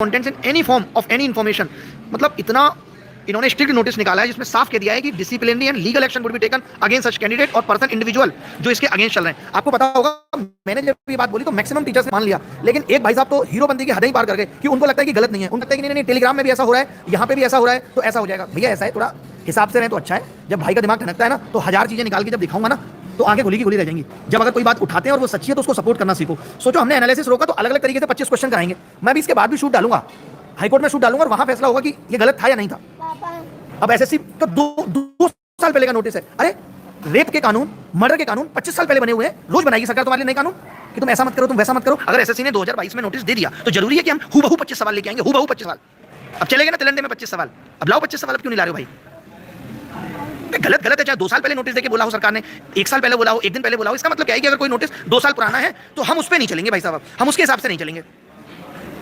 Contents in any form of any information. मतलब इतना इन्होंने स्ट्रिक्ट नोटिस निकाला है जिसमें साफ कह दिया है कि disciplinary and legal action would be taken against such candidate और पर्सन इंडिविजुअल जो इसके अगेंस्ट चल रहे हैं। आपको पता होगा, मैंने जब ये बात बोली तो मैक्सिमम टीचर्स ने मान लिया, लेकिन एक भाई साहब तो हीरो बंदी की हद ही पार कर गए कि उनको लगता है कि गलत नहीं है। उनको लगता है कि नहीं, टेलीग्राम में भी ऐसा हो रहा है, यहाँ पे भी ऐसा हो रहा है, तो ऐसा हो जाएगा। भैया ऐसा है, थोड़ा हिसाब से रहे तो अच्छा है। जब भाई का दिमाग ठनकता है ना, तो हजार चीजें निकाल के जब दिखाऊंगा ना, तो आगे खुली की खुली रह जाएंगी। जब अगर कोई बात उठाते हैं और वो सच्ची है तो उसको सपोर्ट करना सीखो। सोचो, हमने एनालिसिस रोका तो अलग अलग तरीके से 25 क्वेश्चन कराएंगे। मैं भी इसके बाद भी शूट डालूंगा, हाईकोर्ट में शूट डालूंगा और वहां फैसला होगा कि ये गलत था या नहीं था। अब एसएससी तो दो साल पहले का नोटिस है। अरे रेप के कानून, मर्डर के कानून 25 साल पहले बने हुए हैं। रोज बनाएगी सरकार तुम्हारे लिए नए कानून कि तुम ऐसा मत करो, तुम वैसा मत करो। अगर एसएससी ने 2022 में नोटिस दे दिया तो जरूरी है कि हम हूबहू 25 सवाल लेके आएंगे, हूबहू 25 सवाल। अब चलेगा ना तिलंडे में 25 सवाल, अब लाओ 25 सवाल। अब क्यों नहीं ला रहे हो भाई? गलत गलत है। चाहे 2 साल पहले नोटिस देके बोला हो सरकार ने, 1 साल पहले बोला हो, 1 दिन पहले बोला हो, इसका मतलब क्या है कि अगर कोई नोटिस 2 साल पुराना है तो हम उस पर नहीं चलेंगे भाई साहब, हम उसके हिसाब से नहीं चलेंगे।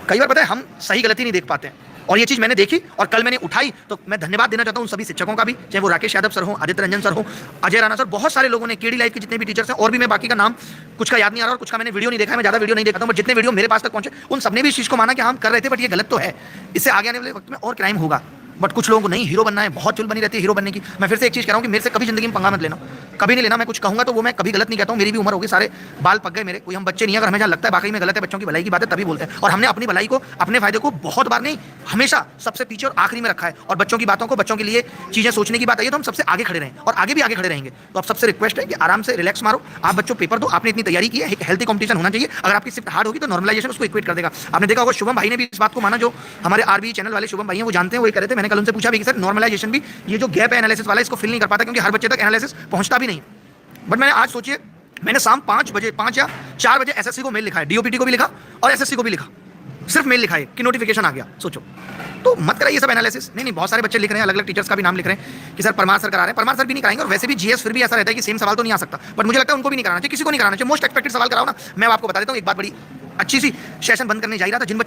कई बार पता है हम सही गलती नहीं देख पाते हैं, और ये चीज़ मैंने देखी और कल मैंने उठाई। तो मैं धन्यवाद देना चाहता हूँ उन सभी शिक्षकों का भी, चाहे वो राकेश यादव सर हो, आदित्य रंजन सर हो, अजय राणा सर, बहुत सारे लोगों ने, केडी लाइफ के जितने भी टीचर्स हैं, और भी मैं बाकी का नाम कुछ का याद नहीं आ रहा और कुछ का मैंने वीडियो नहीं देखा है, मैं ज़्यादा वीडियो नहीं देखता हूँ, बट जितने वीडियो मेरे पास तक पहुंचे उन सबने भी इस चीज़ को माना कि हम कर रहे थे बट ये गलत तो है, इससे आगे आने वाले वक्त में और क्राइम होगा। बट कुछ लोगों को नहीं, हीरो बनना है, बहुत चुल बनी रहती है हीरो बनने की। मैं फिर से एक चीज़ कह रहा हूँ कि मेरे से कभी जिंदगी में पंगा मत लेना, कभी नहीं लेना। मैं कुछ कहूँगा तो वो मैं कभी गलत नहीं कहता हूँ, मेरी भी उम्र होगी, सारे बाल पक गए मेरे, कोई हम बच्चे नहीं है। अगर हमें जहाँ लगता है वाकई में गलत है, बच्चों की भलाई की बात है, तभी बोलते हैं। और हमने अपनी भलाई को, अपने फायदे को बहुत बार नहीं, हमेशा सबसे पीछे और आखिरी में रखा है। और बच्चों की बातों को, बच्चों के लिए चीज़ें सोचने की बात आई है तो हम सबसे आगे खड़े रहें और आगे भी आगे खड़े रहेंगे। तो आप सबसे रिक्वेस्ट है कि आराम से रिलैक्स मारो। आप बच्चों पेपर दो, आपने इतनी तैयारी की है, एक हेल्थी कॉम्पिटिशन होना चाहिए। अगर आपकी शिफ्ट हार्ड होगी तो नॉर्मलाइजेशन उसको इक्वेट कर देगा। आपने देखा होगा शुभम भाई ने भी इस बात को माना, जो हमारे आरबी चैनल वाले शुभम भाई हैं, वो जानते हैं, वो ये कह रहे थे। मैंने कल उनसे पूछा भी कि सर नॉर्मलाइजेशन भी, ये जो गैप है एनालिसिस वाला, इसको फिल नहीं कर पाता क्योंकि हर बच्चे तक एनालिसिस पहुंचता भी नहीं। बट मैंने आज सोचिए, मैंने शाम 5 बजे, 5 या 4 बजे एसएससी को मेल लिखा है, डीओपीटी को भी लिखा और एसएससी को भी लिखा, सिर्फ मेल लिखा है कि नोटिफिकेशन आ गया। सोचो, तो मत कराइए सब एनालिसिस। नहीं, बहुत सारे बच्चे लिख रहे हैं, अलग अलग टीचर्स का भी नाम लिख रहे हैं कि सर परमार सर करा रहे हैं। परमार सर भी नहीं कराएंगे, और वैसे भी जीएस फिर भी ऐसा रहता है कि सेम सवाल तो नहीं आ सकता, बट मुझे लगता है उनको भी नहीं कराना चाहिए, किसी को नहीं कराना चाहिए। मोस्ट एक्सपेक्टेड सवाल कराओ ना। मैं आपको बता देता हूँ, एक बात बड़ी अच्छी सी सेशन बंद करने जा रहा था। जिन